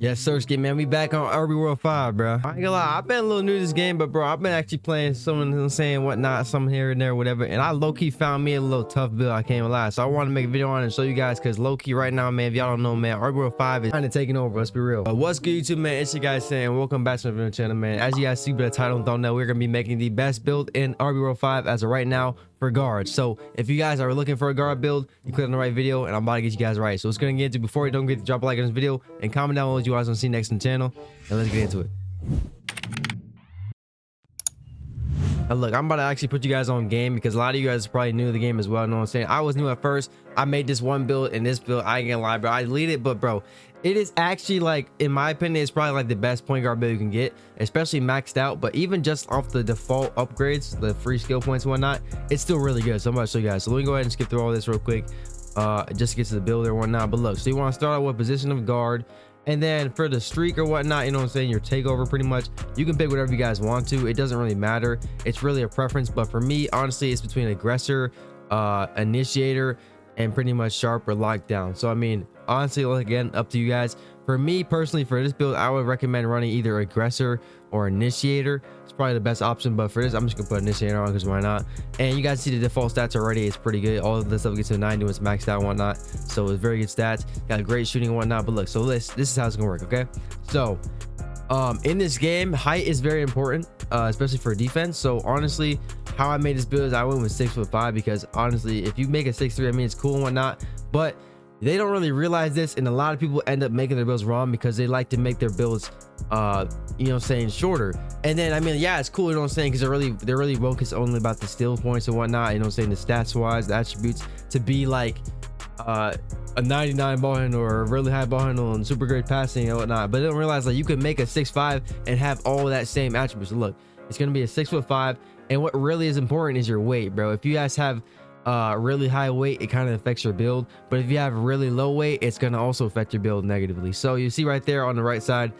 Yes, Sirski, man. We back on RB World 5, bro. I ain't gonna lie, I've been a little new to this game, but bro, I've been actually playing some saying whatnot, some here and there, whatever. And I low-key found me a little tough build, I can't even lie. So I want to make a video on it and show you guys, because low-key right now, man, if y'all don't know, man, RB World 5 is kind of taking over, let's be real. What's good, YouTube, man? It's your guys saying, welcome back to the video channel, man. As you guys see by the title and thumbnail, we're gonna be making the best build in RB World 5 as of right now for guards. So if you guys are looking for a guard build, you click on the right video and I'm about to get you guys right. So it's gonna get into, before you don't forget to drop a like on this video and comment down what you guys want to see next in the channel, and let's get into it. Now look, I'm about to actually put you guys on game because a lot of you guys are probably new to the game as well. You know what I'm saying? I was new at first. I made this one build, and this build, I ain't gonna lie, bro, I deleted it, but bro, it is actually, like, in my opinion, it's probably like the best point guard build you can get, especially maxed out. But even just off the default upgrades, the free skill points and whatnot, it's still really good. So I'm about to show you guys. So let me go ahead and skip through all this real quick, just to get to the build or whatnot. But look, so you want to start out with position of guard, and then for the streak or whatnot, you know what I'm saying, your takeover, pretty much you can pick whatever you guys want to. It doesn't really matter, it's really a preference. But for me, honestly, it's between aggressor, initiator, and pretty much sharp or lockdown. So I mean, honestly, again, up to you guys. For me personally, for this build, I would recommend running either aggressor or initiator. It's probably the best option, but for this, I'm just gonna put initiator on because why not? And you guys see the default stats already. It's pretty good. All of this stuff gets to 90 when it's maxed out and whatnot, so it's very good stats. Got great shooting and whatnot. But look, so this is how it's gonna work. Okay, so in this game, height is very important, especially for defense. So honestly, how I made this build is I went with 6'5", because honestly, if you make a 6'3", I mean, it's cool and whatnot, but they don't really realize this, and a lot of people end up making their builds wrong because they like to make their builds you know what I'm saying, shorter. And then I mean, yeah, it's cool, you know what I'm saying, because they're really focused only about the steal points and whatnot, you know what I'm saying, the stats wise, the attributes, to be like a 99 ball handle or a really high ball handle and super great passing and whatnot. But they don't realize, like, you can make a 6'5" and have all of that same attributes. So look, it's gonna be a 6'5", and what really is important is your weight, bro. If you guys have really high weight, it kind of affects your build, but if you have really low weight, it's going to also affect your build negatively. So you see right there on the right side,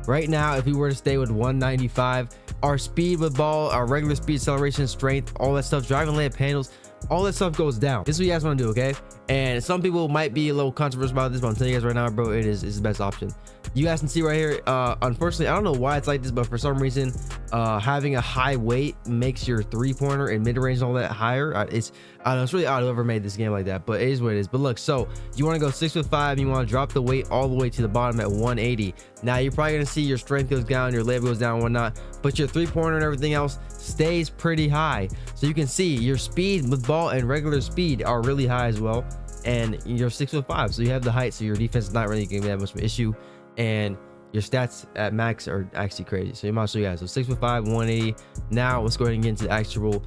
right now, if we were to stay with 195, our speed with ball, our regular speed, acceleration, strength, all that stuff, driving layup handles, all that stuff goes down. This is what you guys want to do, okay? And some people might be a little controversial about this, but I'm telling you guys right now, bro, it's the best option. You guys can see right here, unfortunately, I don't know why it's like this, but for some reason, having a high weight makes your three-pointer and mid-range and all that higher. I don't know, it's really odd whoever made this game like that, but it is what it is. But look, so you want to go 6'5", you want to drop the weight all the way to the bottom at 180. Now you're probably going to see your strength goes down, your layup goes down and whatnot, but your three-pointer and everything else stays pretty high. So you can see your speed with ball and regular speed are really high as well, and you're 6'5", so you have the height, so your defense is not really going to be that much of an issue, and your stats at max are actually crazy. So you might show you guys. So 6'5", 180. Now let's go ahead and get into the actual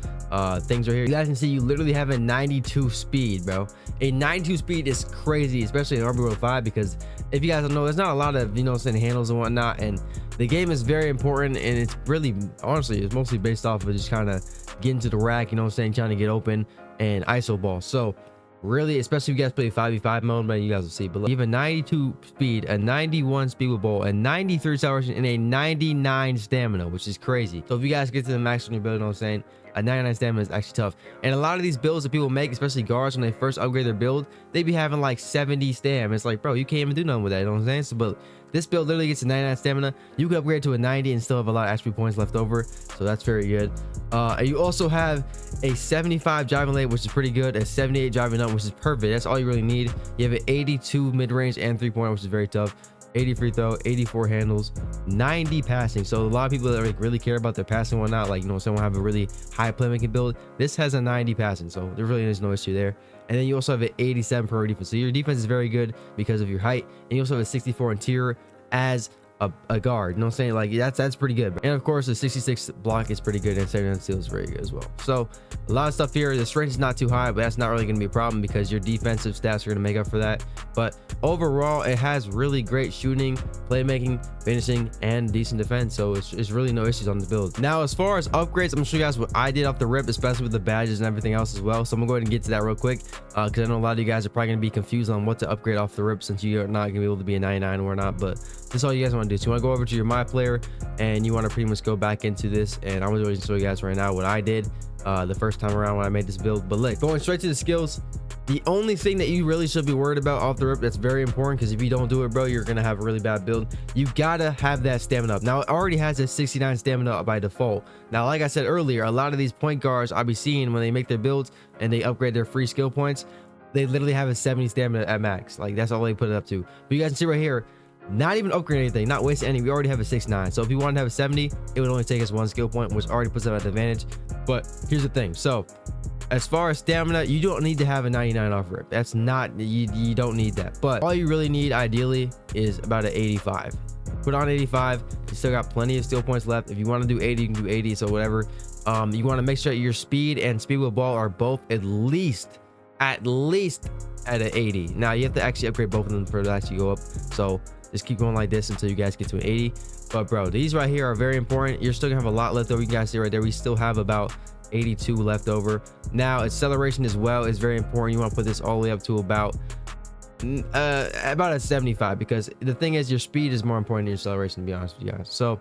things right here. You guys can see you literally have a 92 speed, bro. A 92 speed is crazy, especially in RB World 5, because if you guys don't know, there's not a lot of, you know, saying handles and whatnot, and the game is very important, and it's really, honestly, it's mostly based off of just kind of getting to the rack, you know what I'm saying, trying to get open and ISO ball. So really, especially if you guys play 5v5 mode, man, you guys will see. But look, you have a 92 speed, a 91 speed with ball, a 93 acceleration, and a 99 stamina, which is crazy. So if you guys get to the max on your build, you know what I'm saying, a 99 stamina is actually tough. And a lot of these builds that people make, especially guards, when they first upgrade their build, they be having like 70 stam. It's like, bro, you can't even do nothing with that, you know what I'm saying? So, but this build literally gets a 99 stamina. You can upgrade to a 90 and still have a lot of attribute points left over, so that's very good. And you also have a 75 driving late, which is pretty good, a 78 driving up, which is perfect. That's all you really need. You have an 82 mid-range and three-pointer, which is very tough, 80 free throw, 84 handles, 90 passing. So a lot of people that like really care about their passing and whatnot, like, you know, someone have a really high playmaking build, this has a 90 passing, so there really is no issue there. And then you also have an 87 per defense, so your defense is very good because of your height. And you also have a 64 interior as a guard, you know what I'm saying, like that's pretty good. And of course the 66 block is pretty good, and 79 steal is very good as well. So a lot of stuff here. The strength is not too high, but that's not really going to be a problem because your defensive stats are going to make up for that. But overall, it has really great shooting, playmaking, finishing, and decent defense, so it's really no issues on the build. Now as far as upgrades, I'm gonna show you guys what I did off the rip, especially with the badges and everything else as well. So I'm gonna go ahead and get to that real quick, because I know a lot of you guys are probably gonna be confused on what to upgrade off the rip, since you're not gonna be able to be a 99 or not. But this is all you guys want to do. So you want to go over to your my player, and you want to pretty much go back into this, and I'm gonna show you guys right now what I did the first time around when I made this build. But look, going straight to the skills, The only thing that you really should be worried about off the rip that's very important, because if you don't do it, bro, you're gonna have a really bad build. You gotta have that stamina up. Now it already has a 69 stamina up by default. Now, like I said earlier, a lot of these point guards I'll be seeing when they make their builds and they upgrade their free skill points, they literally have a 70 stamina at max. Like, that's all they put it up to. But you guys can see right here, not even upgrade anything, not waste any. We already have a 69. So if you want to have a 70, it would only take us 1 skill point, which already puts us at an advantage. But here's the thing. So as far as stamina, you don't need to have a 99 off rip. That's not, you don't need that. But all you really need ideally is about an 85. Put on 85. You still got plenty of skill points left. If you want to do 80, you can do 80. So whatever. You want to make sure your speed and speed with ball are both at least at an 80. Now you have to actually upgrade both of them for it to actually go up. So just keep going like this until you guys get to an 80. But bro, these right here are very important. You're still gonna have a lot left over. You guys see right there, we still have about 82 left over. Now acceleration as well is very important. You want to put this all the way up to about a 75, because the thing is, your speed is more important than your acceleration, to be honest with you guys. So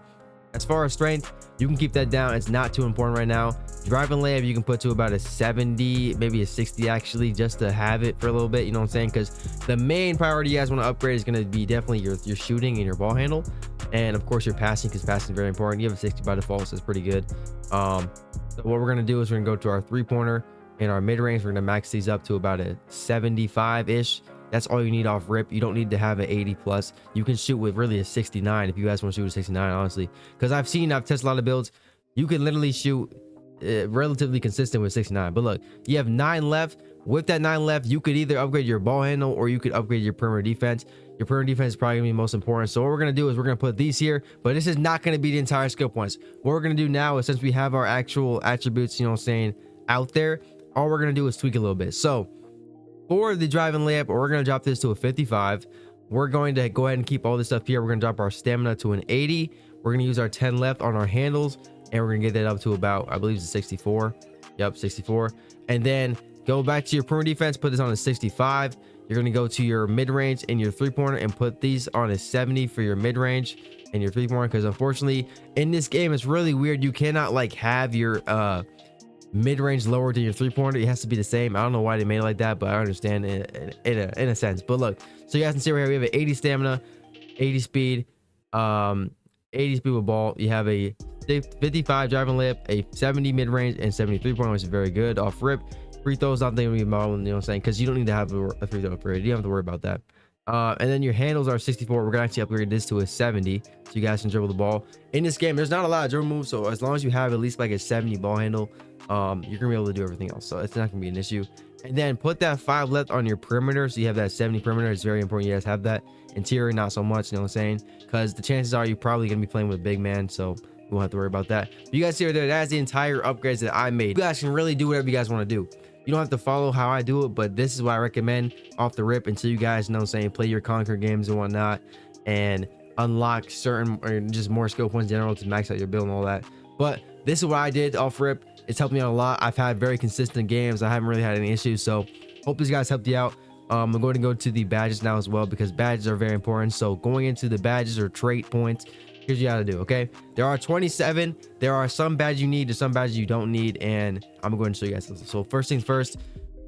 as far as strength, you can keep that down. It's not too important right now. Driving layup, you can put to about a 70, maybe a 60 actually, just to have it for a little bit. You know what I'm saying? Because the main priority you guys want to upgrade is going to be definitely your shooting and your ball handle, and of course your passing, because passing is very important. You have a 60 by default, so it's pretty good. So what we're going to do is we're going to go to our 3-pointer and our mid-range. We're going to max these up to about a 75-ish. That's all you need off rip. You don't need to have an 80 plus. You can shoot with really a 69 if you guys want to shoot a 69, honestly. Because I've tested a lot of builds. You can literally shoot relatively consistent with 69. But look, you have 9 left. With that 9 left, you could either upgrade your ball handle or you could upgrade your perimeter defense. Your perimeter defense is probably going to be most important. So what we're going to do is we're going to put these here. But this is not going to be the entire skill points. What we're going to do now is, since we have our actual attributes, you know what I'm saying, out there, all we're going to do is tweak a little bit. So for the driving layup, we're going to drop this to a 55. We're going to go ahead and keep all this stuff here. We're going to drop our stamina to an 80. We're going to use our 10 left on our handles, and we're going to get that up to about, I believe it's a 64. Yep, 64. And then go back to your perimeter defense, put this on a 65. You're going to go to your mid-range and your 3-pointer and put these on a 70 for your mid-range and your 3-pointer, because unfortunately in this game it's really weird. You cannot like have your mid-range lower than your 3-pointer. It has to be the same. I don't know why they made it like that, but I understand in a sense. But look, so you guys can see right here, we have an 80 stamina, 80 speed, 80 speed with ball. You have a 55 driving layup, a 70 mid-range, and 73 point, which is very good off rip. Free throws, not thinking about, you know what I'm saying, because you don't need to have a free throw upgrade. You don't have to worry about that. And then your handles are 64. We're gonna actually upgrade this to a 70, so you guys can dribble the ball. In this game, there's not a lot of dribble moves, so as long as you have at least like a 70 ball handle, you're gonna be able to do everything else, so it's not gonna be an issue. And then put that 5 left on your perimeter, so you have that 70 perimeter. It's very important you guys have that. Interior, not so much, you know what I'm saying, because the chances are you're probably gonna be playing with a big man, so you won't have to worry about that. But you guys see right there, that's the entire upgrades that I made. You guys can really do whatever you guys want to do. You don't have to follow how I do it, but this is what I recommend off the rip, until you guys know what I'm saying, play your Conquer games and whatnot, and unlock certain or just more skill points in general to max out your build and all that. But this is what I did off rip. It's helped me out a lot. I've had very consistent games. I haven't really had any issues, so hope these guys helped you out. I'm going to go to the badges now as well, because badges are very important. So going into the badges or trait points, here's what you gotta do. Okay, there are 27. There are some badges you need, there's some badges you don't need, and I'm gonna go ahead and show you guys this. So first things first,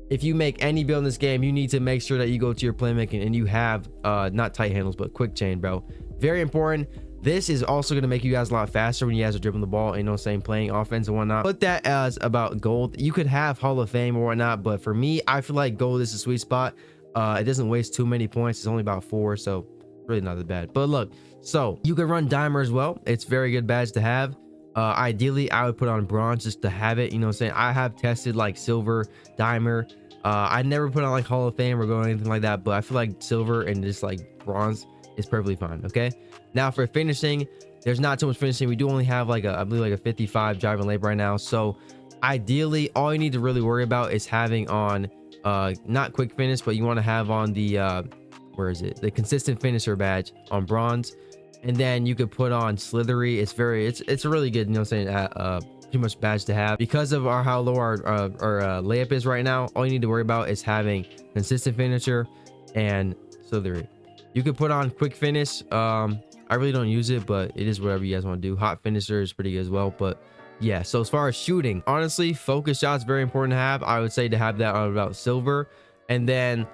if you make any build in this game, you need to make sure that you go to your playmaking and you have not tight handles but quick chain, bro. Very important. This is also going to make you guys a lot faster when you guys are dribbling the ball and, you know what I'm saying, playing offense and whatnot. Put that as about gold. You could have Hall of Fame or whatnot, but for me, I feel like gold is a sweet spot. It doesn't waste too many points. It's only about 4, so really not that bad. But look, so you can run dimer as well. It's very good badge to have. Ideally, I would put on bronze just to have it. You know what I'm saying? I have tested like silver, dimer. I never put on like Hall of Fame or go anything like that, but I feel like silver and just like bronze is perfectly fine. Okay, now for finishing, there's not too much finishing. We do only have like a, I believe like a 55 driving layup right now. So ideally, all you need to really worry about is having on not quick finish, but you want to have on the where is it, the consistent finisher badge on bronze. And then you could put on slithery. It's a really good, you know what I'm saying, pretty much badge to have. Because of how low our layup is right now, all you need to worry about is having consistent finisher and slithery. You could put on quick finish. I really don't use it, but it is whatever you guys want to do. Hot finisher is pretty good as well. But yeah, so as far as shooting, honestly, focus shots very important to have. I would say to have that on about silver. And then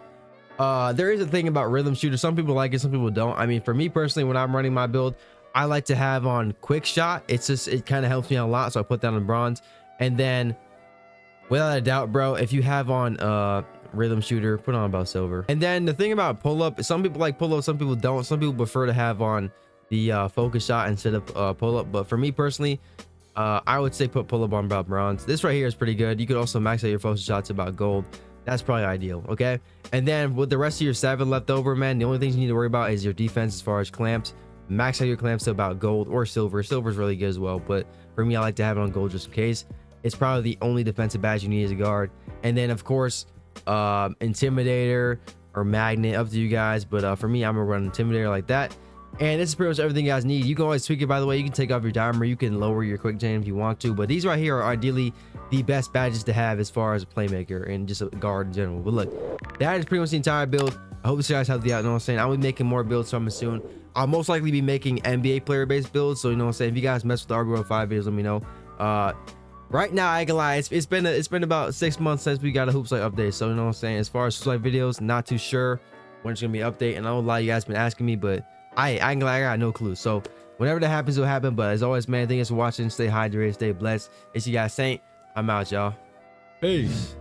there is a thing about rhythm shooter. Some people like it, some people don't. I mean, for me personally, when I'm running my build, I like to have on quick shot. It's just, it kind of helps me out a lot, so I put that on bronze. And then without a doubt, bro, if you have on rhythm shooter, put on about silver. And then the thing about pull up, some people like pull up, some people don't. Some people prefer to have on the focus shot instead of pull up, but for me personally, I would say put pull up on about bronze. This right here is pretty good. You could also max out your focus shots about gold. That's probably ideal. Okay, and then with the rest of your 7 left over, man, the only things you need to worry about is your defense as far as clamps. Max out your clamps to about gold or silver. Silver is really good as well, but for me, I like to have it on gold just in case. It's probably the only defensive badge you need as a guard. And then of course, intimidator or magnet, up to you guys, but for me, I'm gonna run intimidator like that. And this is pretty much everything you guys need. You can always tweak it, by the way. You can take off your dimer, you can lower your quick chain if you want to, but these right here are ideally the best badges to have as far as a playmaker and just a guard in general. But look, that is pretty much the entire build. I hope you guys helped you out. You know what I'm saying? I'll be making more builds coming soon. I'll most likely be making NBA player based builds, so you know what I'm saying, if you guys mess with the RBO 5 videos, let me know. Right now, I ain't gonna lie, it's been about 6 months since we got a Hoops Life update, so you know what I'm saying, as far as Hoops Life videos, not too sure when it's gonna be update. And I don't lie, you guys been asking me, but I ain't gonna lie, I got no clue. So whenever that happens, it'll happen. But as always, man, thank you for watching. Stay hydrated, stay blessed. It's your guy Saint. I'm out, y'all. Peace.